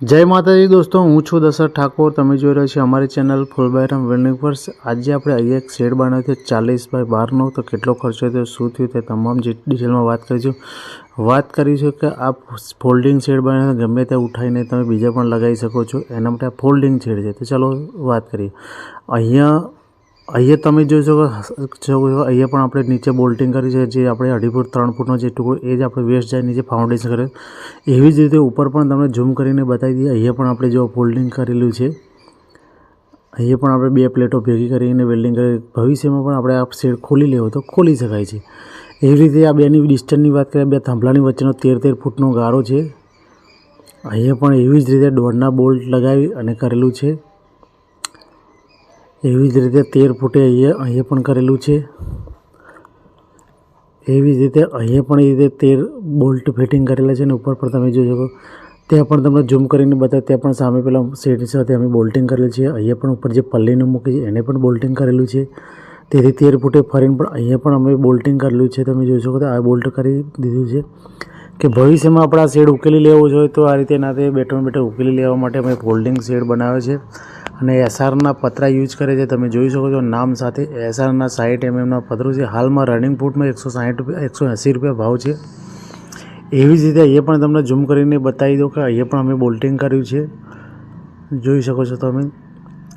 જય માતાજી દોસ્તો, હું છું દશરથ ઠાકોર। તમે જોઈ રહ્યા છો અમારી ચેનલ ફૂલબાયરામ વેનિવર્સ। આજે આપણે અહીંયા એક શેડ બનાવ્યો છે 40 બાય 12નો। તો કેટલો ખર્ચો થયો, શું થયું તે તમામ ડિટેલમાં વાત કરીશું કે આ ફોલ્ડિંગ શેડ બનાવીને ગમે ત્યાં ઉઠાવીને તમે બીજા પણ લગાવી શકો છો। એના માટે આ ફોલ્ડિંગ શેડ છે। તો ચાલો વાત કરીએ। અહીંયા તમે જોઈ શકો અહીંયા પણ આપણે નીચે બોલ્ટિંગ કરી છે, જે આપણે 2.5 ફૂટ 3 ફૂટનો જે ટુકડો એ જ આપણે વેસ્ટ જાય નીચે ફાઉન્ડેશન કરે। એવી જ રીતે ઉપર પણ તમને ઝૂમ કરીને બતાવી દઈએ। અહીંયા પણ આપણે જો ફોલ્ડિંગ કરેલું છે, અહીંયા પણ આપણે 2 પ્લેટો ભેગી કરીને વેલ્ડિંગ કરી। ભવિષ્યમાં પણ આપણે આ શેડ ખોલી લેવો તો ખોલી શકાય છે। એવી રીતે આ બેની ડિસ્ટન્સની વાત કરીએ, 2 થાંભલાની વચ્ચેનો 13 ફૂટનો ગારો છે। અહીંયા પણ એવી જ રીતે દોડના બોલ્ટ લગાવી અને કરેલું છે। એવી જ રીતે 13 ફૂટે અહીંયા પણ કરેલું છે। એવી જ રીતે અહીંયા પણ એ રીતે 13 બોલ્ટ ફિટિંગ કરેલા છે। અને ઉપર પર તમે જોઈ શકો ત્યાં પણ તમને ઝૂમ કરીને બતાવે, ત્યાં પણ સામે પેલા શેડ સાથે અમે બોલ્ટિંગ કરેલું છે। અહીંયા પણ ઉપર જે પલ્લીનું મૂકી છે એને પણ બોલ્ટિંગ કરેલું છે। તેથી 13 ફૂટે ફરીને પણ અહીંયા પણ અમે બોલ્ટિંગ કરેલું છે। તમે જોઈ શકો તો આ બોલ્ટ કરી દીધું છે કે ભવિષ્યમાં આપણે આ શેડ ઉકેલી લેવો જોઈએ તો આ રીતે નાતે બેઠો ઉકેલી લેવા માટે અમે ફોલ્ડિંગ શેડ બનાવે છે। અને એસઆરના પતરા યુઝ કરે છે। તમે જોઈ શકો છો નામ સાથે એસઆરના 60 mm પતરું છે। હાલમાં રનિંગ ફૂટમાં 160 રૂપિયા 180 રૂપિયા ભાવ છે। એવી જ રીતે અહીંયા પણ તમને ઝૂમ કરીને બતાવી દો કે અહીંયા પણ અમે બોલ્ટિંગ કર્યું છે, જોઈ શકો છો તમે।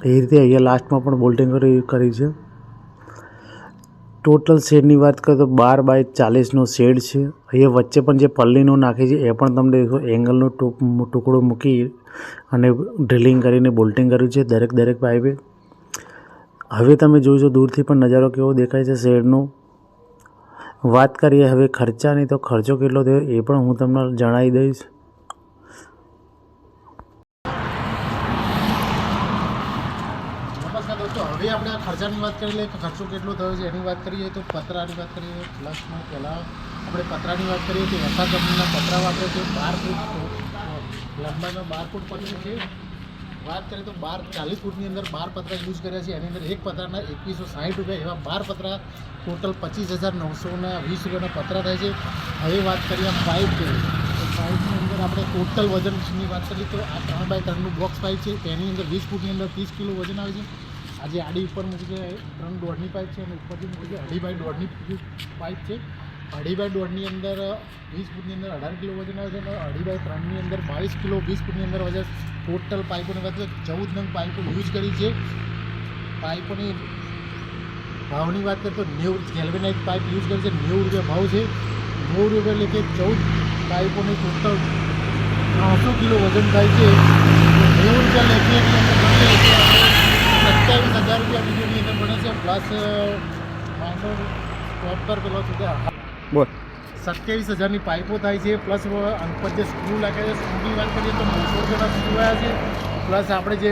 એ રીતે અહીંયા લાસ્ટમાં પણ બોલ્ટિંગ કર્યું છે। ટોટલ શેડની વાત કરીએ તો 12 બાય 40નો શેડ છે। અહીંયા વચ્ચે પણ જે પલ્લીનો નાખે છે એ પણ તમને દેખો એંગલનો ટુકડો મૂકી અને ડ્રિલિંગ કરીને બોલ્ટિંગ કર્યું છે દરેક પાઇપે। હવે તમે જોજો દૂરથી પણ નજારો કેવો દેખાય છે શેડનો। વાત કરીએ હવે ખર્ચાની, તો ખર્ચો કેટલો થયો એ પણ હું તમને જણાવી દઈશ। નમસ્કાર દોસ્તો, હવે આપણે આ ખર્ચાની વાત કરી લઈએ કે ખર્ચો કેટલો થયો છે એની વાત કરીએ તો પતરાની વાત કરીએ પ્લસમાં પહેલાં આપણે પતરાની વાત કરીએ તો એસઆર કંપનીના પતરા વાપરે છે। 12 ફૂટ લંબાઈમાં 12 ફૂટ પતરું છે। વાત કરીએ તો 40 ફૂટની અંદર 12 પતરા યુઝ કર્યા છે। એની અંદર એક પતરાના 2160 રૂપિયા, એવા 12 પતરા ટોટલ 25,920 રૂપિયાના પતરા થાય છે। હવે વાત કરીએ પાઇપ છે, તો પાઇપની અંદર આપણે ટોટલ વજનની વાત કરીએ તો આ 3 બાય 3નું બોક્સ પાઇપ છે। તેની અંદર 20 ફૂટની અંદર 30 કિલો વજન આવે છે। આ જે આડી ઉપર મૂકી છે 3.5ની પાઇપ છે અને ઉપર જે મૂકી છે 2.5 બાય 1.5ની પાઇપ છે। 2.5 બાય 1.5ની અંદર 20 ફૂટની અંદર 18 કિલો વજન આવે છે અને 2.5 બાય 3ની અંદર 22 કિલો 20 ફૂટની અંદર વજન। ટોટલ પાઇપોની વાત 14 નંગ પાઇપો યુઝ કરી છે। પાઇપોની ભાવની વાત કરીએ તો 90 ગેલ્વેનાઇઝ પાઇપ યુઝ કરી છે, 90 રૂપિયા ભાવ છે। 90 રૂપિયા એટલે કે 14 પાઇપોની ટોટલ 300 કિલો વજન થાય છે। 90 રૂપિયા લેખે એની અંદર બને છે 27,000 રૂપિયા બીજોની અંદર બને છે। પ્લસ માઇનર સ્ટોપ પર પેલો સુધી 27,000ની પાઇપો થાય છે। પ્લસ અંકર જે સ્ક્રૂ લાગે છે, સ્ક્રૂની વાત કરીએ તો 900 રૂપિયાના સ્ક્રૂ આવ્યા છે। પ્લસ આપણે જે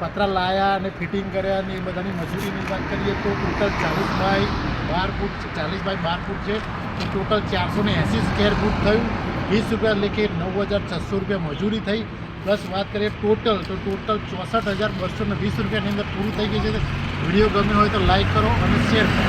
પતરા લાયા અને ફિટિંગ કર્યા અને એ બધાની મજૂરીની વાત કરીએ તો ટોટલ 40 બાય 12 ફૂટ છે। તો ટોટલ 480 સ્ક્વેર ફૂટ થયું। 20 રૂપિયા લેખે 9,600 રૂપિયા મજૂરી થઈ। પ્લસ વાત કરીએ ટોટલ 64,220 રૂપિયાની અંદર પૂરું થઈ ગયું છે। વિડીયો ગમ્યો હોય તો લાઈક કરો અને શેર કરો।